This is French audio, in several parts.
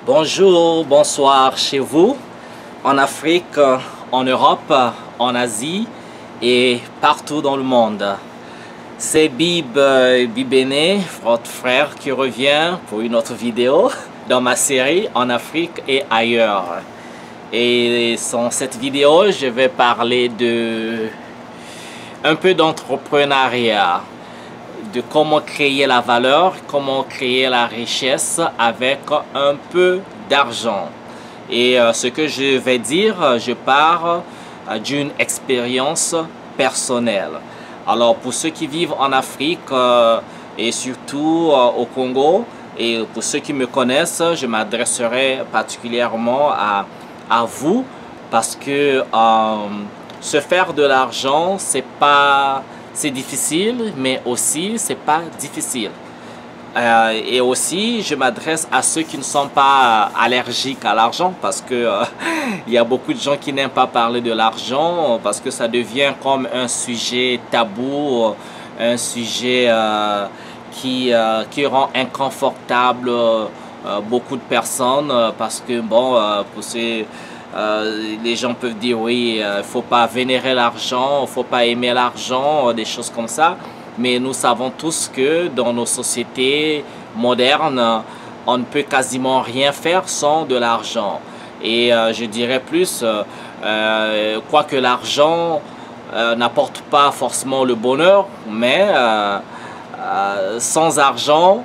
Bonjour, bonsoir chez vous, en Afrique, en Europe, en Asie et partout dans le monde. C'est Bibene, votre frère qui revient pour une autre vidéo dans ma série en Afrique et ailleurs. Et dans cette vidéo, je vais parler un peu d'entrepreneuriat, de comment créer la valeur, comment créer la richesse avec un peu d'argent. Et ce que je vais dire, je pars d'une expérience personnelle. Alors pour ceux qui vivent en Afrique et surtout au Congo, et pour ceux qui me connaissent, je m'adresserai particulièrement à vous parce que se faire de l'argent, c'est difficile, mais aussi c'est pas difficile. Et aussi, je m'adresse à ceux qui ne sont pas allergiques à l'argent parce que il y a beaucoup de gens qui n'aiment pas parler de l'argent parce que ça devient comme un sujet tabou, un sujet qui rend inconfortable beaucoup de personnes parce que bon, les gens peuvent dire oui, il ne faut pas vénérer l'argent, il ne faut pas aimer l'argent, des choses comme ça. Mais nous savons tous que dans nos sociétés modernes, on ne peut quasiment rien faire sans de l'argent. Et je dirais plus, quoique l'argent n'apporte pas forcément le bonheur, mais sans argent,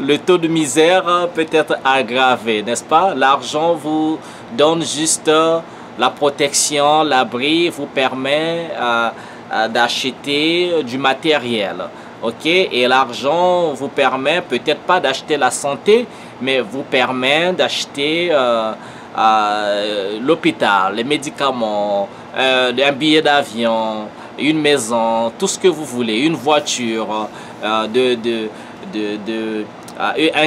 le taux de misère peut être aggravé, n'est-ce pas? L'argent vous donne juste la protection, l'abri, vous permet d'acheter du matériel, ok? Et l'argent vous permet peut-être pas d'acheter la santé, mais vous permet d'acheter l'hôpital, les médicaments, un billet d'avion, une maison, tout ce que vous voulez, une voiture, un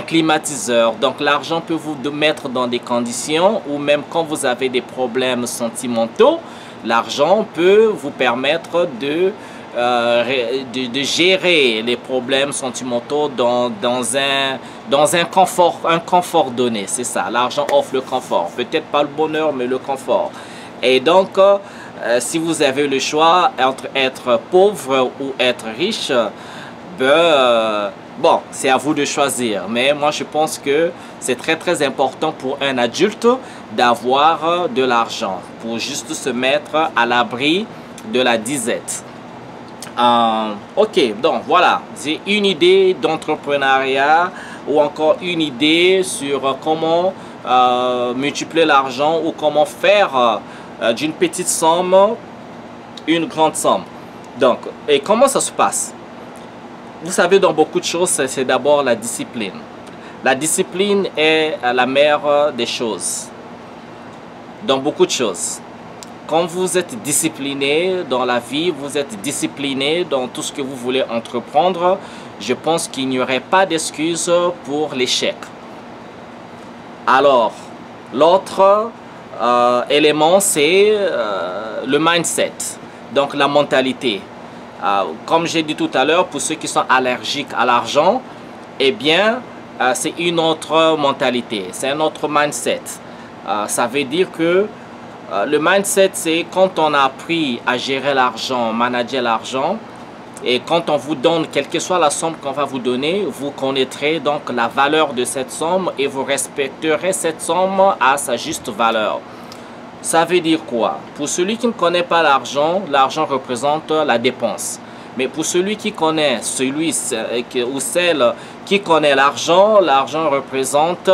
climatiseur. Donc l'argent peut vous mettre dans des conditions où même quand vous avez des problèmes sentimentaux, l'argent peut vous permettre de gérer les problèmes sentimentaux dans un confort donné. C'est ça, l'argent offre le confort. Peut-être pas le bonheur, mais le confort. Et donc, si vous avez le choix entre être pauvre ou être riche, bon, c'est à vous de choisir. Mais moi, je pense que c'est très important pour un adulte d'avoir de l'argent pour juste se mettre à l'abri de la disette. Ok, donc voilà, j'ai une idée d'entrepreneuriat ou encore une idée sur comment multiplier l'argent ou comment faire d'une petite somme une grande somme. Donc, et comment ça se passe? Vous savez, dans beaucoup de choses, c'est d'abord la discipline. La discipline est la mère des choses. Dans beaucoup de choses. Quand vous êtes discipliné dans la vie, vous êtes discipliné dans tout ce que vous voulez entreprendre, je pense qu'il n'y aurait pas d'excuse pour l'échec. Alors, l'autre élément, c'est le mindset, donc la mentalité. Comme j'ai dit tout à l'heure, pour ceux qui sont allergiques à l'argent, eh bien, c'est une autre mentalité, c'est un autre mindset. Ça veut dire que le mindset, c'est quand on a appris à gérer l'argent, manager l'argent, et quand on vous donne, quelle que soit la somme qu'on va vous donner, vous connaîtrez donc la valeur de cette somme et vous respecterez cette somme à sa juste valeur. Ça veut dire quoi? Pour celui qui ne connaît pas l'argent, l'argent représente la dépense. Mais pour celui qui connaît, celui ou celle qui connaît l'argent, l'argent représente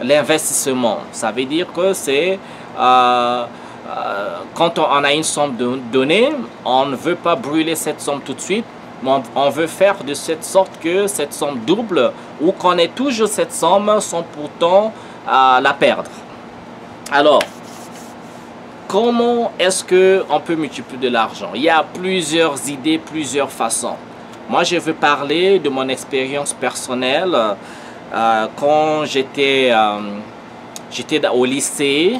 l'investissement. Ça veut dire que c'est quand on a une somme donnée, on ne veut pas brûler cette somme tout de suite, mais on veut faire de cette sorte que cette somme double ou qu'on ait toujours cette somme sans pourtant la perdre. Alors, comment est-ce qu'on peut multiplier de l'argent? Il y a plusieurs idées, plusieurs façons. Moi, je veux parler de mon expérience personnelle. Quand j'étais au lycée,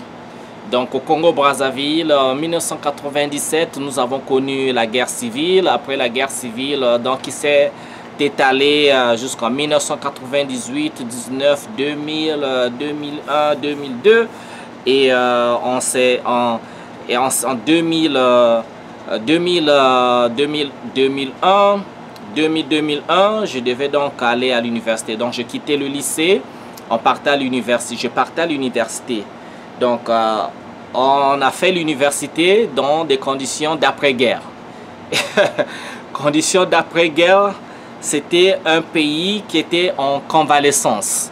donc au Congo-Brazzaville, en 1997, nous avons connu la guerre civile. Après la guerre civile, donc il s'est étalé jusqu'en 1998, 19, 2000, 2001, 2002. Et en 2001, je devais donc aller à l'université. Donc, je quittais le lycée, on partait à l'université. Je partais à l'université. Donc, on a fait l'université dans des conditions d'après-guerre. Conditions d'après-guerre, c'était un pays qui était en convalescence.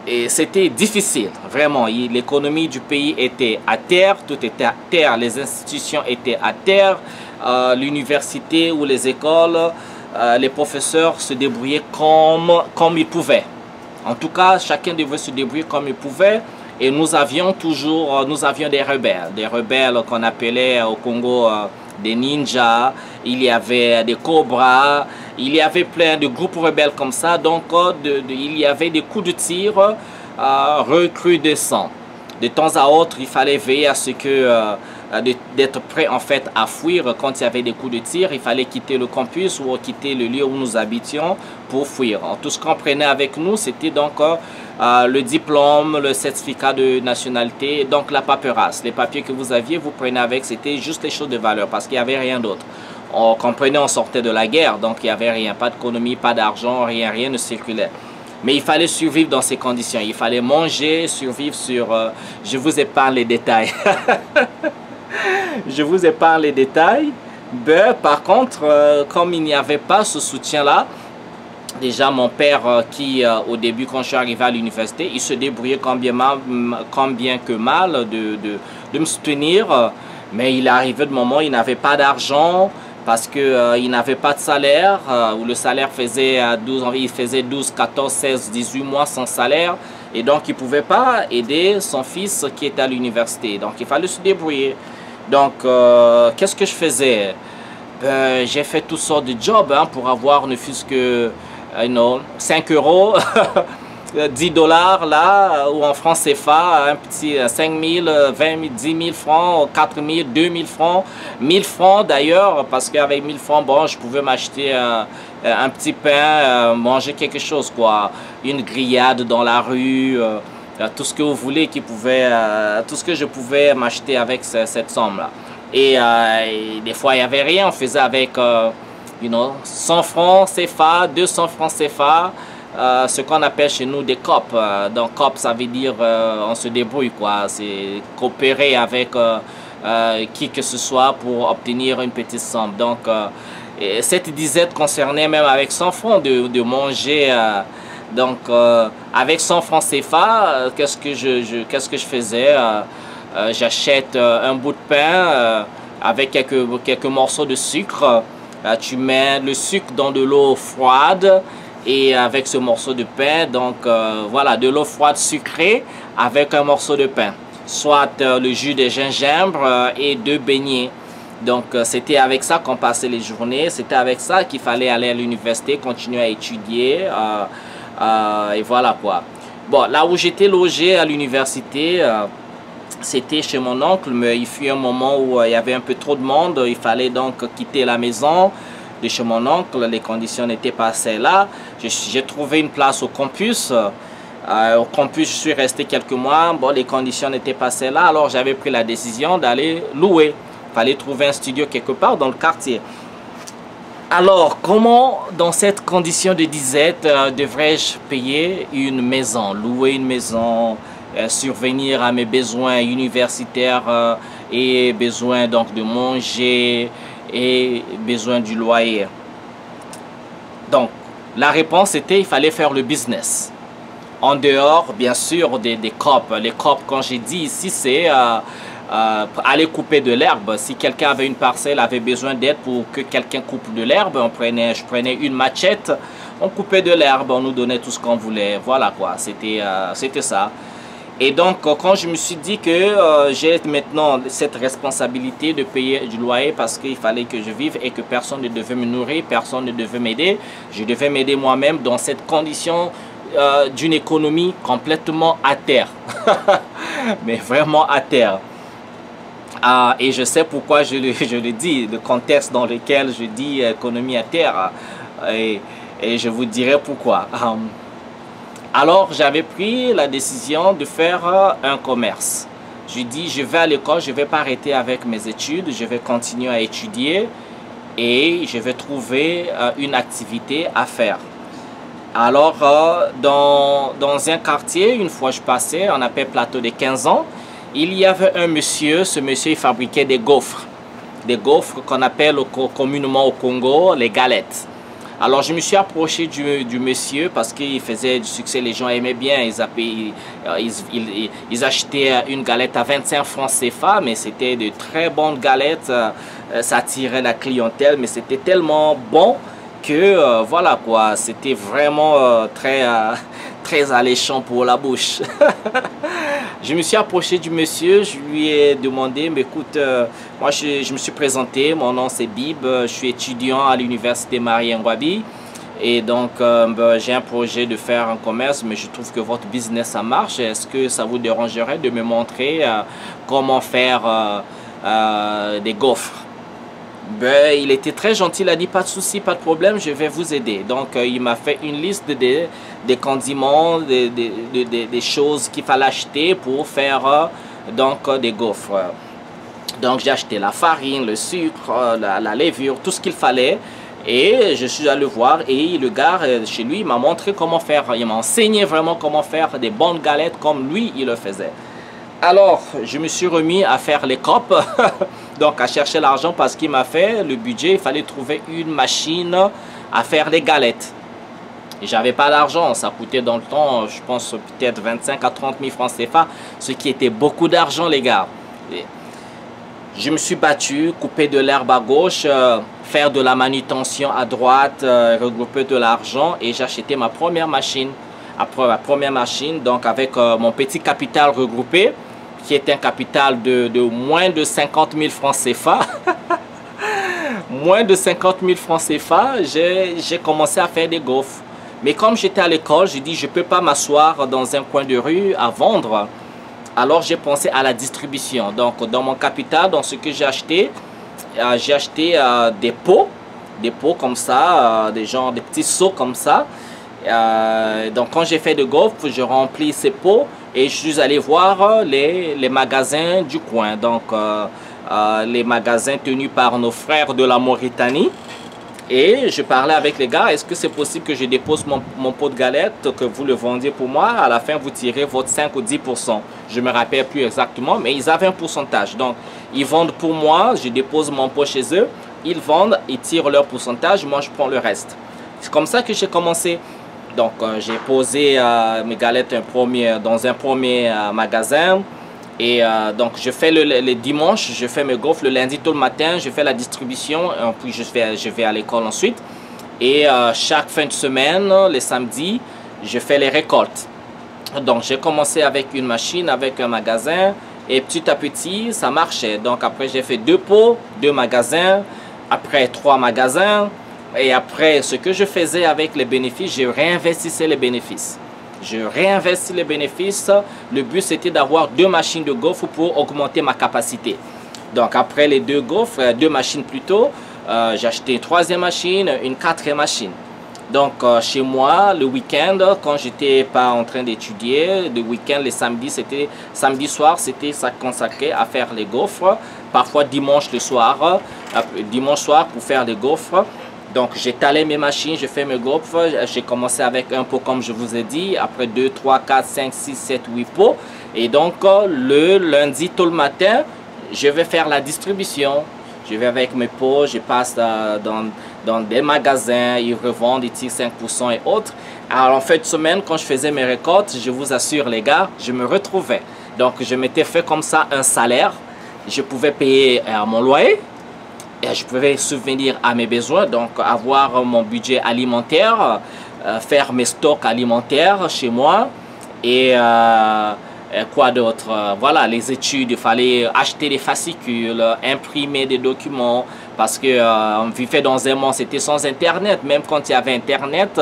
Et c'était difficile, vraiment. L'économie du pays était à terre, tout était à terre, les institutions étaient à terre, l'université ou les écoles, les professeurs se débrouillaient comme ils pouvaient. En tout cas, chacun devait se débrouiller comme il pouvait. Et nous avions des rebelles qu'on appelait au Congo des ninjas, il y avait des cobras, il y avait plein de groupes rebelles comme ça, donc il y avait des coups de tir recrudescents. De temps à autre, il fallait veiller à ce que d'être prêt en fait à fuir quand il y avait des coups de tir. Il fallait quitter le campus ou quitter le lieu où nous habitions pour fuir. Tout ce qu'on prenait avec nous, c'était donc le diplôme, le certificat de nationalité, donc la paperasse. Les papiers que vous aviez, vous prenez avec, c'était juste les choses de valeur parce qu'il n'y avait rien d'autre. On comprenait, on sortait de la guerre, donc il n'y avait rien, pas d'économie, pas d'argent, rien ne circulait. Mais il fallait survivre dans ces conditions. Il fallait manger, survivre sur... je vous épargne les détails. Je vous épargne les détails. Ben, par contre, comme il n'y avait pas ce soutien-là, déjà mon père qui, au début, quand je suis arrivé à l'université, il se débrouillait quand bien que mal de me soutenir. Mais il est arrivé de moment où il n'avait pas d'argent, parce qu'il n'avait pas de salaire, où le salaire faisait 12, 14, 16, 18 mois sans salaire. Et donc, il ne pouvait pas aider son fils qui était à l'université. Donc, il fallait se débrouiller. Donc, qu'est-ce que je faisais? J'ai fait toutes sortes de jobs pour avoir ne fût-ce que 5 euros, 10 dollars là, ou en francs CFA, un petit 5 000, 20 000, 10 000 francs, 4 000, 2 000 francs, 1000 francs d'ailleurs, parce qu'avec 1000 francs, bon, je pouvais m'acheter un petit pain, manger quelque chose, quoi, une grillade dans la rue, tout ce que vous voulez, tout ce que je pouvais m'acheter avec cette somme-là. Et des fois, il n'y avait rien, on faisait avec 100 francs CFA, 200 francs CFA, ce qu'on appelle chez nous des COP. Donc COP, ça veut dire on se débrouille, quoi. C'est coopérer avec qui que ce soit pour obtenir une petite somme. Donc cette disette concernait même avec 100 francs de manger. Donc avec 100 francs CFA, qu'est-ce que je faisais? J'achète un bout de pain avec quelques morceaux de sucre. Tu mets le sucre dans de l'eau froide et avec ce morceau de pain, donc voilà, de l'eau froide sucrée avec un morceau de pain, soit le jus de gingembre et 2 beignets. Donc c'était avec ça qu'on passait les journées, c'était avec ça qu'il fallait aller à l'université, continuer à étudier et voilà quoi. Bon, là où j'étais logé à l'université, c'était chez mon oncle, mais il fut un moment où il y avait un peu trop de monde, il fallait donc quitter la maison de chez mon oncle, les conditions n'étaient pas celles-là. J'ai trouvé une place au campus. Au campus, je suis resté quelques mois, bon, les conditions n'étaient pas celles-là, alors j'avais pris la décision d'aller louer. Il fallait trouver un studio quelque part dans le quartier. Alors, comment, dans cette condition de disette, devrais-je payer une maison, louer une maison, survenir à mes besoins universitaires et besoin donc de manger et besoin du loyer? Donc, la réponse était il fallait faire le business. En dehors, bien sûr, des COP. Les COP, quand j'ai dit ici, c'est aller couper de l'herbe. Si quelqu'un avait une parcelle, avait besoin d'aide pour que quelqu'un coupe de l'herbe, je prenais une machette, on coupait de l'herbe, on nous donnait tout ce qu'on voulait. Voilà quoi, c'était ça. Et donc, quand je me suis dit que j'ai maintenant cette responsabilité de payer du loyer parce qu'il fallait que je vive et que personne ne devait me nourrir, personne ne devait m'aider, je devais m'aider moi-même dans cette condition d'une économie complètement à terre. Mais vraiment à terre. Et je sais pourquoi je le dis, le contexte dans lequel je dis économie à terre. et je vous dirai pourquoi. Alors, j'avais pris la décision de faire un commerce. Je dis, je vais à l'école, je ne vais pas arrêter avec mes études, je vais continuer à étudier et je vais trouver une activité à faire. Alors, dans un quartier, une fois je passais, on appelle Plateau des 15 ans, il y avait un monsieur, ce monsieur il fabriquait des gaufres qu'on appelle communément au Congo les galettes. Alors je me suis approché du monsieur parce qu'il faisait du succès, les gens aimaient bien, ils achetaient une galette à 25 francs CFA, mais c'était de très bonnes galettes, ça attirait la clientèle, mais c'était tellement bon que voilà quoi, c'était vraiment très alléchant pour la bouche. Je me suis approché du monsieur, je lui ai demandé, mais écoute, moi je me suis présenté, mon nom c'est Bib, je suis étudiant à l'université Marie Ngouabi et donc j'ai un projet de faire un commerce, mais je trouve que votre business ça marche. Est-ce que ça vous dérangerait de me montrer comment faire des gaufres? Il était très gentil, il a dit pas de souci, pas de problème, je vais vous aider. Donc il m'a fait une liste des condiments, des choses qu'il fallait acheter pour faire des gaufres. Donc j'ai acheté la farine, le sucre, la levure, tout ce qu'il fallait. Et je suis allé voir et le gars chez lui il m'a montré comment faire, il m'a enseigné vraiment comment faire des bonnes galettes comme lui il le faisait. Alors, je me suis remis à faire les copes, donc à chercher l'argent parce qu'il m'a fait le budget, il fallait trouver une machine à faire des galettes. Et j'avais pas d'argent, ça coûtait dans le temps, je pense peut-être 25 à 30 000 francs CFA, ce qui était beaucoup d'argent les gars. Et je me suis battu, couper de l'herbe à gauche, faire de la manutention à droite, regrouper de l'argent et j'ai acheté ma première machine. Après ma première machine, donc avec mon petit capital regroupé, qui est un capital de moins de 50 000 francs CFA. Moins de 50 000 francs CFA, j'ai commencé à faire des gaufres. Mais comme j'étais à l'école, j'ai dit je ne peux pas m'asseoir dans un coin de rue à vendre. Alors j'ai pensé à la distribution. Donc dans mon capital, dans ce que j'ai acheté des pots comme ça, des petits seaux comme ça. Donc quand j'ai fait de gaufres, je remplis ces pots et je suis allé voir les magasins du coin, donc les magasins tenus par nos frères de la Mauritanie, et je parlais avec les gars, est-ce que c'est possible que je dépose mon pot de galette, que vous le vendiez pour moi, à la fin vous tirez votre 5 ou 10%, je me rappelle plus exactement, mais ils avaient un pourcentage, donc ils vendent pour moi, je dépose mon pot chez eux, ils vendent, ils tirent leur pourcentage, moi je prends le reste. C'est comme ça que j'ai commencé. Donc j'ai posé mes galettes dans un premier magasin et donc je fais les dimanches, je fais mes gaufres le lundi tôt le matin, je fais la distribution, puis je vais à l'école ensuite et chaque fin de semaine, les samedis, je fais les récoltes. Donc j'ai commencé avec une machine, avec un magasin et petit à petit ça marchait. Donc après j'ai fait 2 pots, 2 magasins, après 3 magasins. Et après, ce que je faisais avec les bénéfices, je réinvestissais les bénéfices. Je réinvestis les bénéfices. Le but, c'était d'avoir 2 machines de gaufres pour augmenter ma capacité. Donc, après les 2 gaufres, 2 machines plutôt, j'ai acheté une 3e machine, une 4e machine. Donc, chez moi, le week-end, quand j'étais pas en train d'étudier, le week-end, les samedis, samedi soir, c'était ça consacré à faire les gaufres. Parfois, dimanche le soir, dimanche soir pour faire les gaufres. Donc j'étalais mes machines, je fais mes gaufres, j'ai commencé avec un pot comme je vous ai dit, après 2, 3, 4, 5, 6, 7, 8 pots. Et donc le lundi tôt le matin, je vais faire la distribution. Je vais avec mes pots, je passe dans des magasins, ils revendent, ils tirent 5% et autres. Alors en fin de semaine, quand je faisais mes récoltes, je vous assure les gars, je me retrouvais. Donc je m'étais fait comme ça un salaire, je pouvais payer mon loyer. Et je pouvais subvenir à mes besoins, donc avoir mon budget alimentaire, faire mes stocks alimentaires chez moi et quoi d'autre, voilà, les études, il fallait acheter des fascicules, imprimer des documents parce que on vivait dans un monde, c'était sans internet, même quand il y avait internet,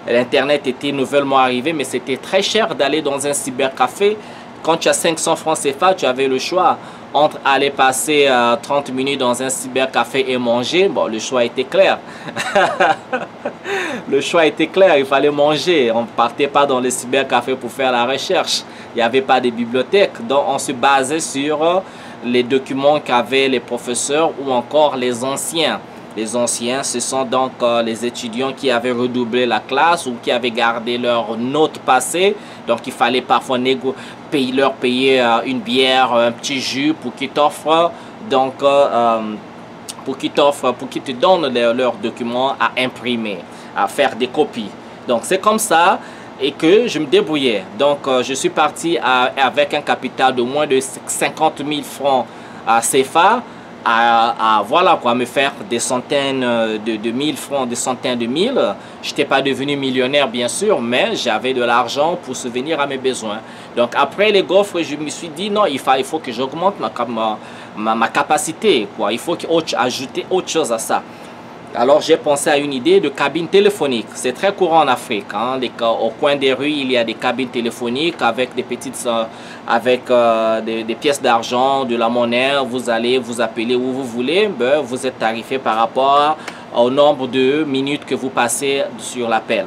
l'internet était nouvellement arrivé, mais c'était très cher d'aller dans un cybercafé. quand tu as 500 francs CFA, tu avais le choix entre aller passer 30 minutes dans un cybercafé et manger. Bon, le choix était clair. Le choix était clair, il fallait manger. On ne partait pas dans les cybercafés pour faire la recherche. Il n'y avait pas de bibliothèque. Donc, on se basait sur les documents qu'avaient les professeurs ou encore les anciens. Les anciens, ce sont donc les étudiants qui avaient redoublé la classe ou qui avaient gardé leurs notes passées. Donc, il fallait parfois leur payer une bière, un petit jus pour qu'ils t'offrent. Donc, pour qu'ils te donnent leurs documents à imprimer, à faire des copies. Donc, c'est comme ça et que je me débrouillais. Donc, je suis parti avec un capital de moins de 50 000 francs CFA. Voilà quoi, me faire des centaines de mille francs, des centaines de mille. Je n'étais pas devenu millionnaire bien sûr, mais j'avais de l'argent pour subvenir à mes besoins. Donc après les gaufres, je me suis dit non, il faut que j'augmente ma capacité, quoi. Il faut ajouter autre chose à ça. Alors j'ai pensé à une idée de cabine téléphonique. C'est très courant en Afrique. Hein. Au coin des rues, il y a des cabines téléphoniques avec des petites, des pièces d'argent, de la monnaie. Vous allez vous appeler où vous voulez. Ben, vous êtes tarifé par rapport au nombre de minutes que vous passez sur l'appel.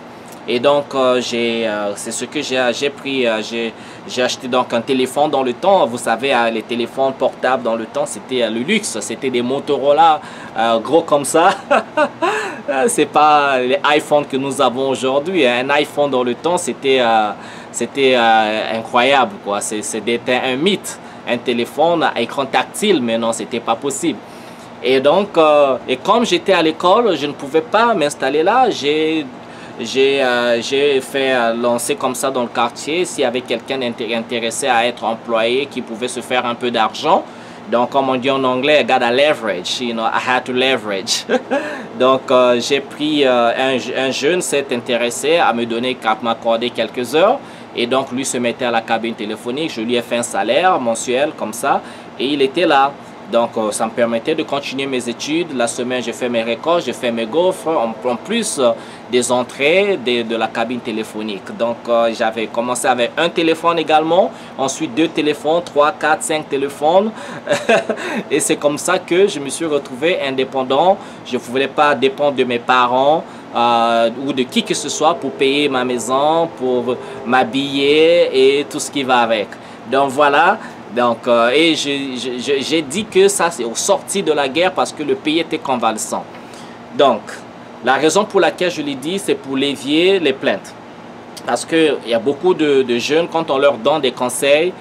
Et donc c'est ce que j'ai pris. J'ai acheté donc un téléphone dans le temps. Vous savez, les téléphones portables dans le temps, c'était le luxe. C'était des Motorola gros comme ça. C'est pas les iPhones que nous avons aujourd'hui. Un iPhone dans le temps, c'était incroyable, quoi. C'était un mythe. Un téléphone à écran tactile, mais non, c'était pas possible. Et donc, et comme j'étais à l'école, je ne pouvais pas m'installer là. J'ai fait lancer comme ça dans le quartier s'il y avait quelqu'un intéressé à être employé qui pouvait se faire un peu d'argent. Donc, comme on dit en anglais, I got a leverage, you know, I had to leverage. Donc, j'ai pris un jeune s'est intéressé à m'accorder quelques heures. Et donc, lui se mettait à la cabine téléphonique. Je lui ai fait un salaire mensuel comme ça. Et il était là. Donc, ça me permettait de continuer mes études. La semaine, j'ai fait mes récoltes, j'ai fait mes gaufres, en plus des entrées de la cabine téléphonique. Donc, j'avais commencé avec un téléphone également, ensuite 2 téléphones, 3, 4, 5 téléphones. Et c'est comme ça que je me suis retrouvé indépendant. Je ne voulais pas dépendre de mes parents ou de qui que ce soit pour payer ma maison, pour m'habiller et tout ce qui va avec. Donc, voilà. Donc, et j'ai dit que ça, c'est au sorti de la guerre parce que le pays était convalescent. Donc, la raison pour laquelle je l'ai dit, c'est pour l'évier les plaintes. Parce qu'il y a beaucoup de jeunes, quand on leur donne des conseils,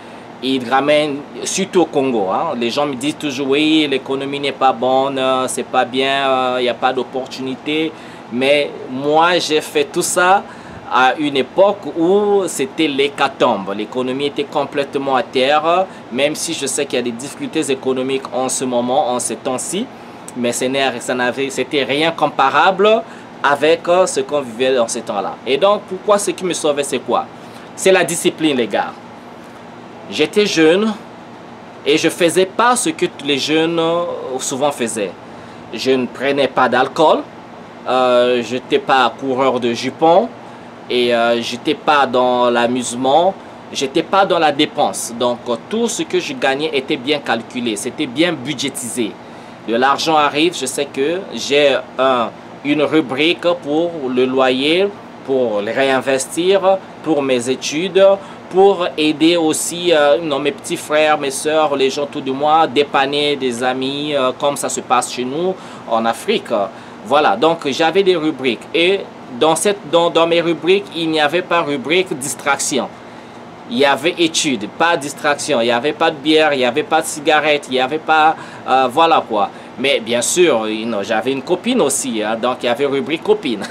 ils ramènent, surtout au Congo. Hein, les gens me disent toujours, oui, l'économie n'est pas bonne, c'est pas bien, il n'y a pas d'opportunité. Mais moi, j'ai fait tout ça à une époque où c'était l'hécatombe. L'économie était complètement à terre, même si je sais qu'il y a des difficultés économiques en ce moment, en ces temps-ci, mais c'était rien comparable avec ce qu'on vivait dans ces temps-là. Et donc, pourquoi ce qui me sauvait, c'est quoi? C'est la discipline, les gars. J'étais jeune et je faisais pas ce que les jeunes souvent faisaient. Je ne prenais pas d'alcool, je n'étais pas coureur de jupons, et j'étais pas dans l'amusement, j'étais pas dans la dépense. Donc tout ce que je gagnais était bien calculé, c'était bien budgétisé. De l'argent arrive, je sais que j'ai une rubrique pour le loyer, pour le réinvestir, pour mes études, pour aider aussi mes petits frères, mes soeurs, les gens autour de moi, dépanner des amis, comme ça se passe chez nous en Afrique. Voilà, donc j'avais des rubriques et dans mes rubriques, il n'y avait pas rubrique distraction. Il y avait études, pas distraction. Il n'y avait pas de bière, il n'y avait pas de cigarette, il n'y avait pas... voilà quoi. Mais bien sûr, j'avais une copine aussi, hein, donc il y avait rubrique copine.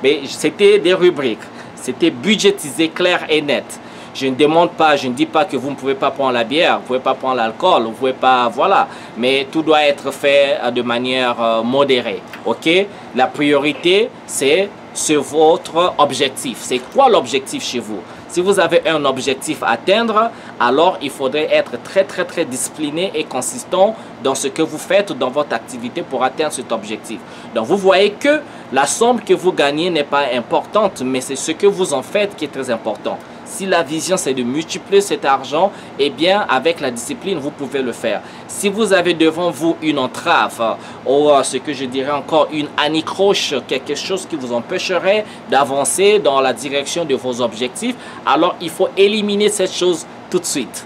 Mais c'était des rubriques. C'était budgétisé, clair et net. Je ne demande pas, je ne dis pas que vous ne pouvez pas prendre la bière, vous ne pouvez pas prendre l'alcool, vous ne pouvez pas, voilà. Mais tout doit être fait de manière modérée, ok? La priorité, c'est votre objectif. C'est quoi l'objectif chez vous? Si vous avez un objectif à atteindre, alors il faudrait être très discipliné et consistant dans ce que vous faites dans votre activité pour atteindre cet objectif. Donc vous voyez que La somme que vous gagnez n'est pas importante, mais c'est ce que vous en faites qui est très important. Si la vision, c'est de multiplier cet argent, eh bien, avec la discipline, vous pouvez le faire. Si vous avez devant vous une entrave, ou ce que je dirais encore, une anicroche, quelque chose qui vous empêcherait d'avancer dans la direction de vos objectifs, alors il faut éliminer cette chose tout de suite.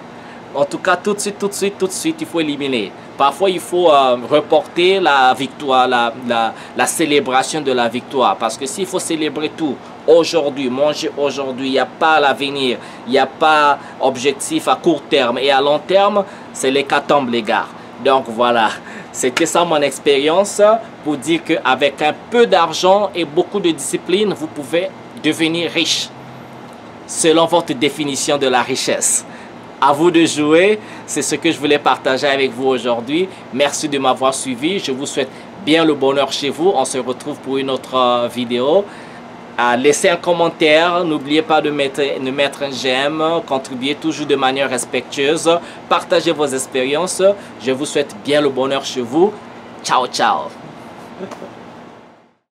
En tout cas, tout de suite, il faut éliminer. Parfois, il faut reporter la victoire, la célébration de la victoire. Parce que s'il faut célébrer tout aujourd'hui, manger aujourd'hui, il n'y a pas l'avenir, il n'y a pas objectif à court terme. Et à long terme, c'est l'hécatombe, les gars. Donc voilà, c'était ça mon expérience pour dire qu'avec un peu d'argent et beaucoup de discipline, vous pouvez devenir riche selon votre définition de la richesse. À vous de jouer, c'est ce que je voulais partager avec vous aujourd'hui. Merci de m'avoir suivi. Je vous souhaite bien le bonheur chez vous. On se retrouve pour une autre vidéo. Laissez un commentaire. N'oubliez pas de mettre un j'aime. Contribuez toujours de manière respectueuse. Partagez vos expériences. Je vous souhaite bien le bonheur chez vous. Ciao, ciao.